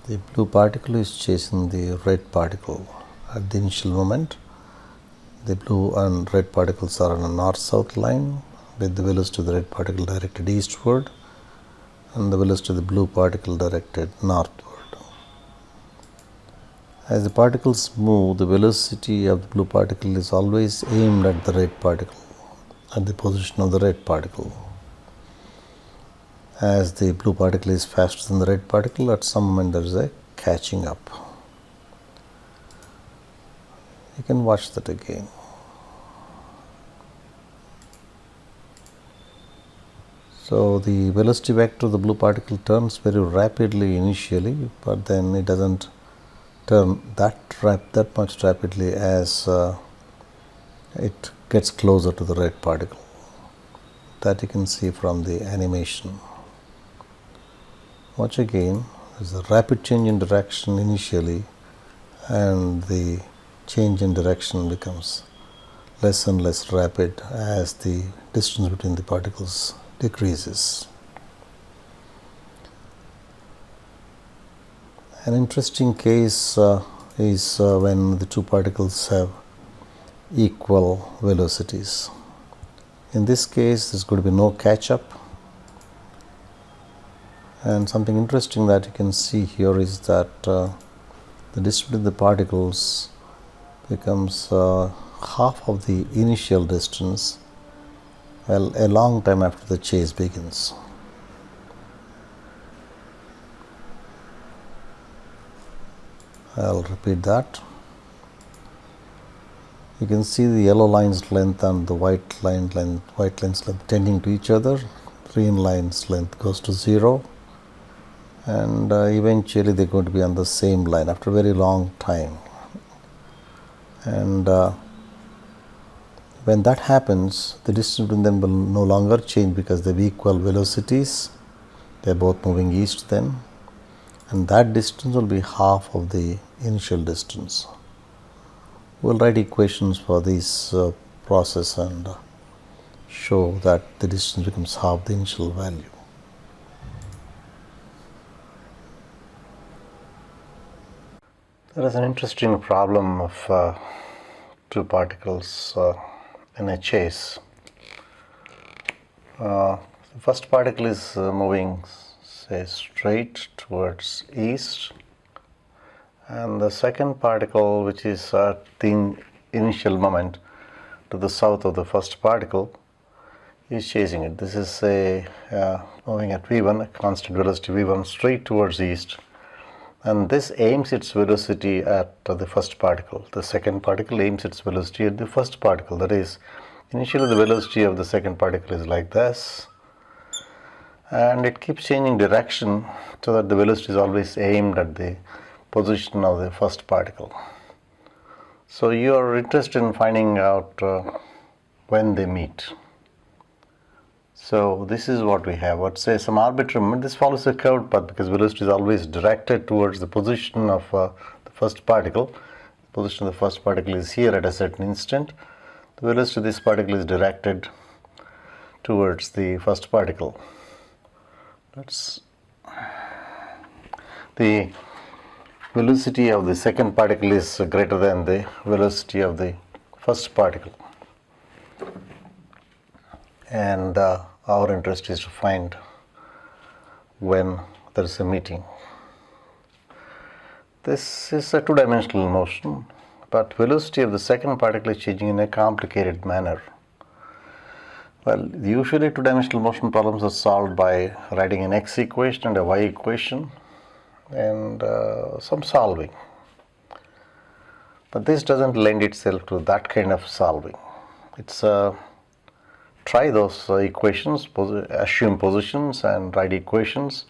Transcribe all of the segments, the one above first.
The blue particle is chasing the red particle at the initial moment. The blue and red particles are on a north-south line with the velocity of the red particle directed eastward and the velocity of the blue particle directed northward. As the particles move, the velocity of the blue particle is always aimed at the red particle, at the position of the red particle. As the blue particle is faster than the red particle, at some moment there is a catching up. You can watch that again. So the velocity vector of the blue particle turns very rapidly initially, but then it doesn't turn that much rapidly as it gets closer to the red particle. That you can see from the animation. Watch again. There's a rapid change in direction initially, and the change in direction becomes less and less rapid as the distance between the particles decreases. An interesting case is when the two particles have equal velocities. In this case, there's going to be no catch-up. And something interesting that you can see here is that the distance between the particles becomes half of the initial distance, well, a long time after the chase begins. I'll repeat that. You can see the yellow line's length and the white line's length tending to each other. Green line's length goes to 0. And eventually they're going to be on the same line after a very long time. And when that happens, the distance between them will no longer change because they have equal velocities. They're both moving east then. And that distance will be half of the initial distance. We'll write equations for this process and show that the distance becomes half the initial value. There is an interesting problem of two particles in a chase. The first particle is moving, say, straight towards east, and the second particle, which is at the initial moment to the south of the first particle, is chasing it. This is moving at v1, a constant velocity v1, straight towards east. And this aims its velocity at the first particle. The second particle aims its velocity at the first particle. That is, initially the velocity of the second particle is like this, and it keeps changing direction so that the velocity is always aimed at the position of the first particle. So you are interested in finding out when they meet. So this is what we have. Let's say some arbitrary moment. This follows a curved path because velocity is always directed towards the position of the first particle. The position of the first particle is here at a certain instant. The velocity of this particle is directed towards the first particle. The velocity of the second particle is greater than the velocity of the first particle. And our interest is to find when there is a meeting. This is a two-dimensional motion, but velocity of the second particle is changing in a complicated manner. Well, usually two-dimensional motion problems are solved by writing an x equation and a y equation and some solving. But this doesn't lend itself to that kind of solving. It's try those equations, assume positions and write equations.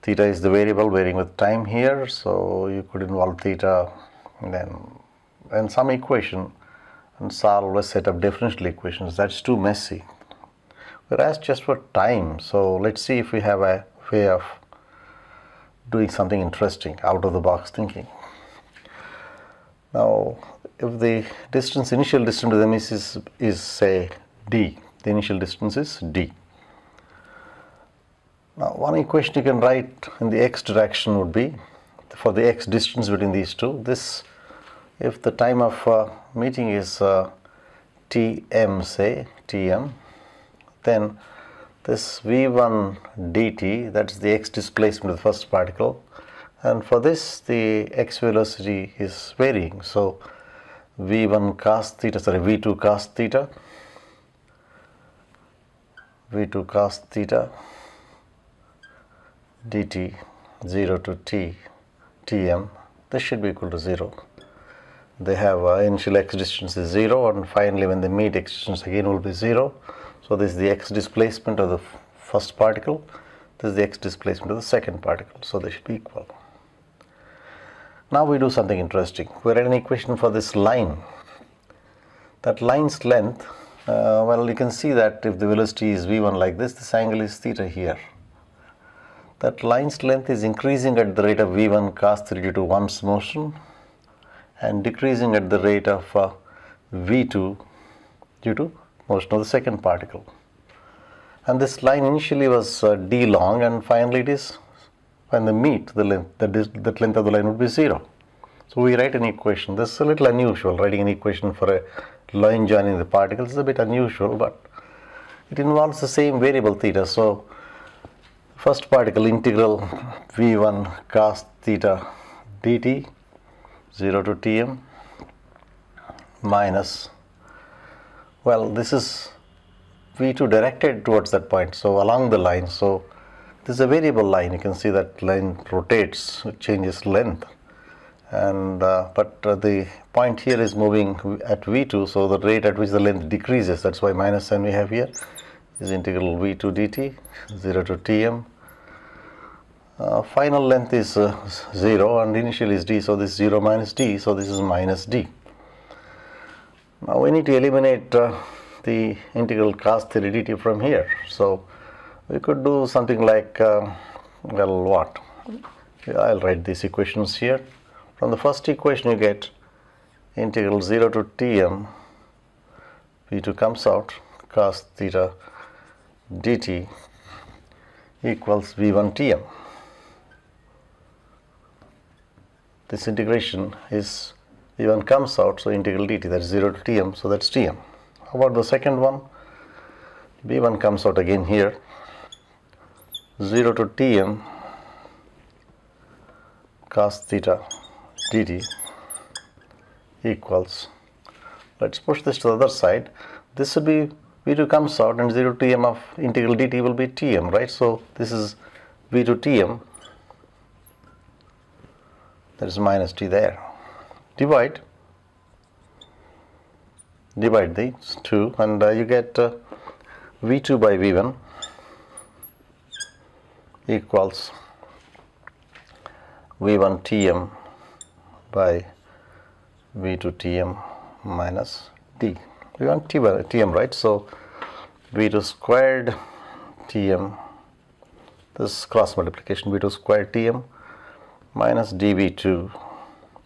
Theta is the variable varying with time here, so you could involve theta and some equation and solve a set of differential equations. That's too messy. We're asked just for time, so let's see if we have a way of doing something interesting, out of the box thinking. Now, if the initial distance to them is say d, the initial distance is d. Now, one equation you can write in the x direction would be for the x distance between these two. This, if the time of meeting is tm, say tm, then this v1 dt, that's the x displacement of the first particle, and for this the x velocity is varying. So v1 cos theta, sorry, v2 cos theta, v2 cos theta dt 0 to t tm, this should be equal to 0. They have initial x distance is 0, and finally when they meet, x distance again will be 0. So this is the x displacement of the first particle, this is the x displacement of the second particle, so they should be equal. Now we do something interesting. We write an equation for this line. That line's length, well, you can see that if the velocity is v1 like this angle is theta here. That line's length is increasing at the rate of v1 cos theta due to one's motion, and decreasing at the rate of v2 due to motion of the second particle. And this line initially was d long, and finally it is, when they meet, the length, that length of the line would be 0. So we write an equation. This is a little unusual. Writing an equation for a line joining the particles is a bit unusual, but it involves the same variable theta. So first particle integral v1 cos theta dt 0 to tm minus, well, this is v2 directed towards that point, so along the line. So this is a variable line. You can see that line rotates, it changes length, and but the point here is moving at v2, so the rate at which the length decreases, that's why minus sign we have here, is integral v2 dt 0 to tm. Final length is 0 and initial is d, so this is 0 minus d, so this is minus d. Now we need to eliminate the integral cos theta dt from here. So we could do something like, well, what? I'll write these equations here. From the first equation you get integral 0 to tm, v2 comes out, cos theta dt equals v1 tm. This integration is, v1 comes out, so integral dt, that's 0 to tm, so that's tm. How about the second one? v1 comes out again here, 0 to tm cos theta dt equals, let's push this to the other side, this will be, v2 comes out and 0 to tm of integral dt will be tm, right? So this is v2 tm, there is minus d there. Divide these two, and you get v2 by v1 equals v1 tm by v2 tm minus d. We want tm, right? So v2 squared tm, this cross multiplication, v2 squared tm minus dv2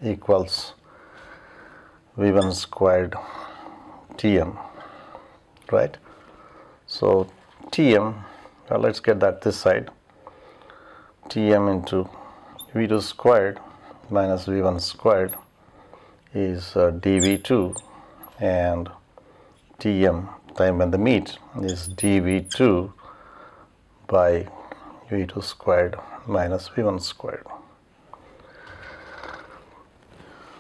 equals v1 squared tm, right? So tm, well, let's get that this side, tm into v2 squared minus v1 squared is dv2, and tm, time when they meet, is dv2 by v2 squared minus v1 squared.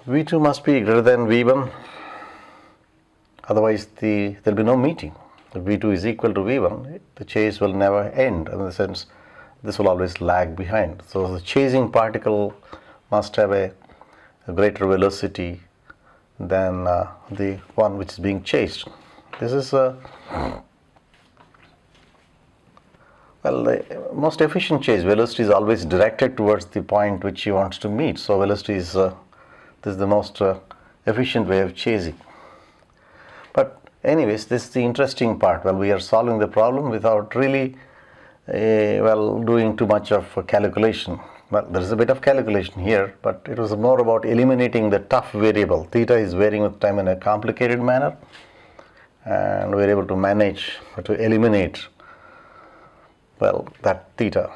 v2 must be greater than v1, otherwise there will be no meeting. If v2 is equal to v1, the chase will never end. In the sense, this will always lag behind. So the chasing particle must have a greater velocity than the one which is being chased. This is well, the most efficient chase. Velocity is always directed towards the point which you want to meet. So velocity is this is the most efficient way of chasing. But anyways, this is the interesting part. Well, we are solving the problem without really doing too much of calculation. Well, there is a bit of calculation here, but it was more about eliminating the tough variable. Theta is varying with time in a complicated manner, and we're able to manage to eliminate, well, that theta.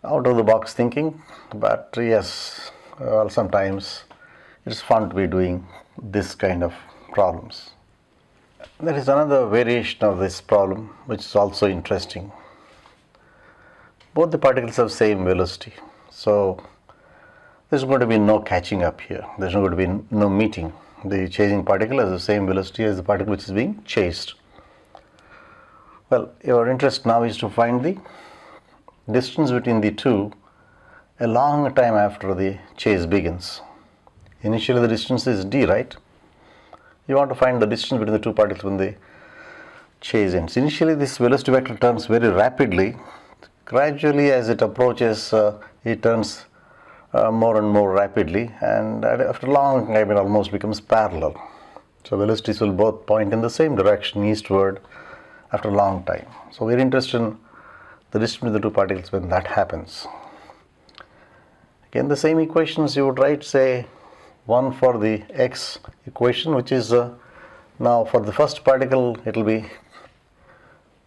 out of the box thinking, but yes, well, sometimes it's fun to be doing this kind of problems. There is another variation of this problem which is also interesting. Both the particles have same velocity, so there's going to be no catching up here. There's going to be no meeting. The chasing particle has the same velocity as the particle which is being chased. Well, your interest now is to find the distance between the two a long time after the chase begins. Initially the distance is d, right? You want to find the distance between the two particles when the chase ends. Initially this velocity vector turns very rapidly. Gradually as it approaches, it turns more and more rapidly, and after a long time it almost becomes parallel. So velocities will both point in the same direction, eastward, after a long time. So we're interested in the distance between the two particles when that happens. Again, the same equations you would write, say, one for the x equation, which is now for the first particle it will be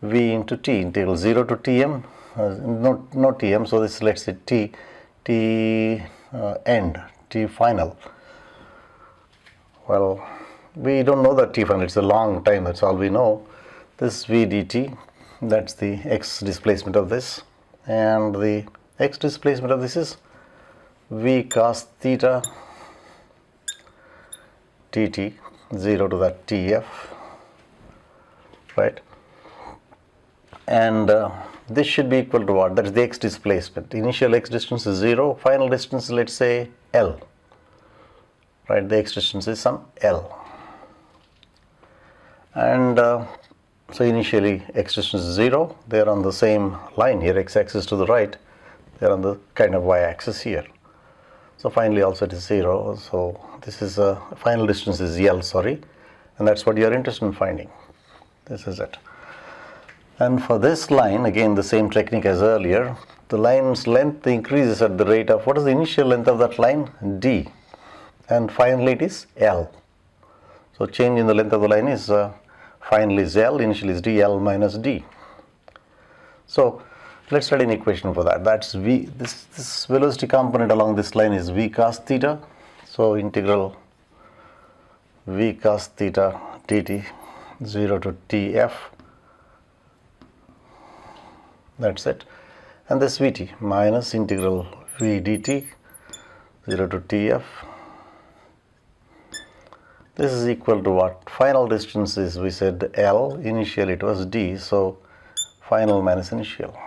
v into t, integral 0 to tm, no tm, so this, let's say t end, t final. Well, we don't know that t final, it's a long time, that's all we know. This v dt, that's the x displacement of this, and the x displacement of this is v cos theta dt, 0 to that tf, right? And this should be equal to what? That is the x displacement. Initial x distance is 0, final distance, let's say L, right? The x distance is some L. And so initially x distance is 0, they are on the same line here, x-axis to the right, they are on the kind of y-axis here. So finally also it is 0, so this is final distance is L, sorry, and that's what you are interested in finding. This is it. And for this line, again the same technique as earlier, the line's length increases at the rate of, what is the initial length of that line? D, and finally it is L. So change in the length of the line is finally is L, initially is D, L minus D. So let's write an equation for that. That's v, this velocity component along this line is v cos theta, so integral v cos theta dt, 0 to tf, that's it, and this vt minus integral v dt, 0 to tf. This is equal to what? Final distance is, we said L, initially it was D, so final minus initial.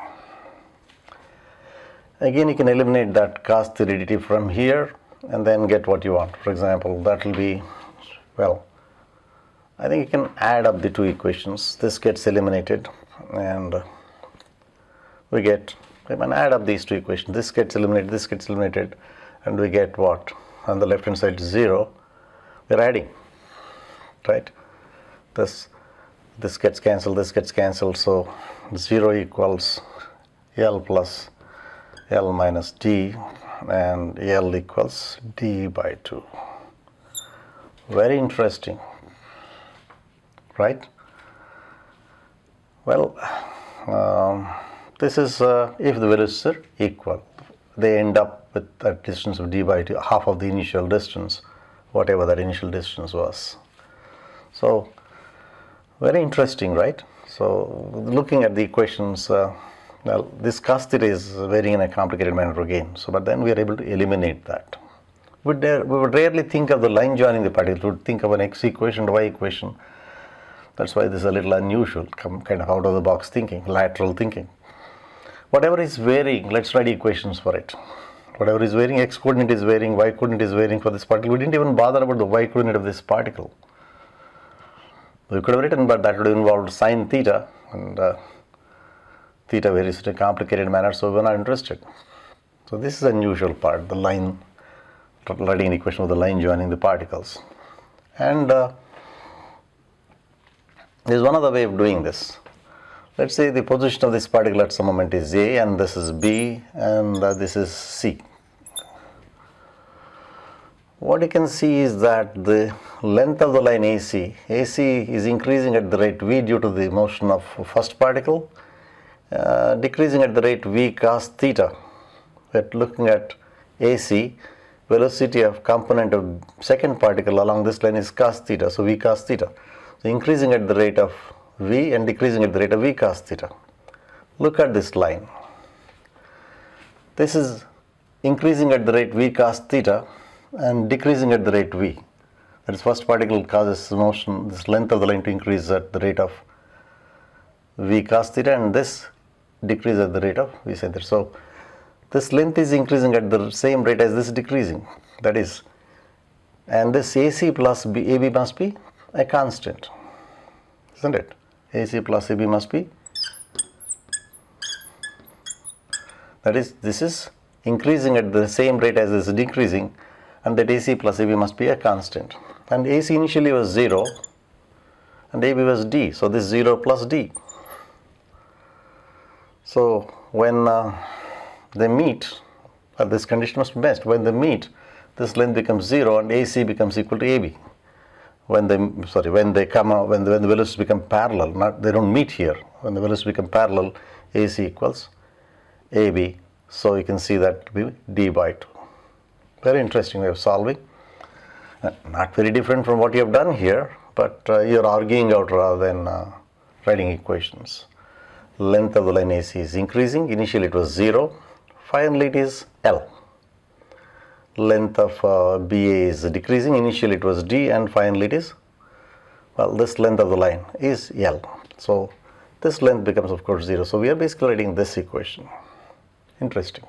Again you can eliminate that cos theta dt from here and then get what you want. For example, that will be, well, I think you can add up the two equations. This gets eliminated and we get, we can add up these two equations. This gets eliminated, and we get what? On the left hand side 0. We're adding, right? This gets cancelled, this gets cancelled, so 0 equals L plus L minus D, and L equals D by 2. Very interesting, right? Well, this is if the velocities are equal, they end up with a distance of D by 2, half of the initial distance, whatever that initial distance was. So very interesting, right? So looking at the equations, well, this cos theta is varying in a complicated manner again. So, but then we are able to eliminate that. We would rarely think of the line joining the particles. We would think of an x equation and y equation. That's why this is a little unusual, kind of out of the box thinking, lateral thinking. Whatever is varying, let's write equations for it. Whatever is varying, x coordinate is varying, y coordinate is varying for this particle. We didn't even bother about the y coordinate of this particle. We could have written, but that would have involved sine theta, and theta varies in a complicated manner, so we're not interested. So this is the unusual part, the line, writing an equation of the line joining the particles. And there's one other way of doing this. Let's say the position of this particle at some moment is A, and this is B, and this is C. What you can see is that the length of the line AC is increasing at the rate V due to the motion of first particle, decreasing at the rate V cos theta we're looking at AC, velocity of component of second particle along this line is cos theta, so v cos theta. So increasing at the rate of v and decreasing at the rate of v cos theta. Look at this line. This is increasing at the rate v cos theta and decreasing at the rate v. That is, first particle causes motion, this length of the line to increase at the rate of v cos theta, and this decrease at the rate of v sin theta. So this length is increasing at the same rate as this decreasing. That is, and this AC plus AB must be a constant, isn't it? AC plus AB must be, that is, this is increasing at the same rate as this decreasing, and that AC plus AB must be a constant. And AC initially was 0 and AB was D, so this 0 plus D. So when they meet, this condition must be met. When they meet, this length becomes 0 and AC becomes equal to AB. When the velocities become parallel, they don't meet here. When the velocities become parallel, AC equals AB. So you can see that will be D by 2. Very interesting way of solving. Not very different from what you have done here, but you're arguing out rather than writing equations. Length of the line AC is increasing. Initially it was 0. Finally it is L. Length of BA is decreasing. Initially it was D, and finally it is, well, this length of the line is L. So this length becomes, of course, 0. So we are basically writing this equation. Interesting.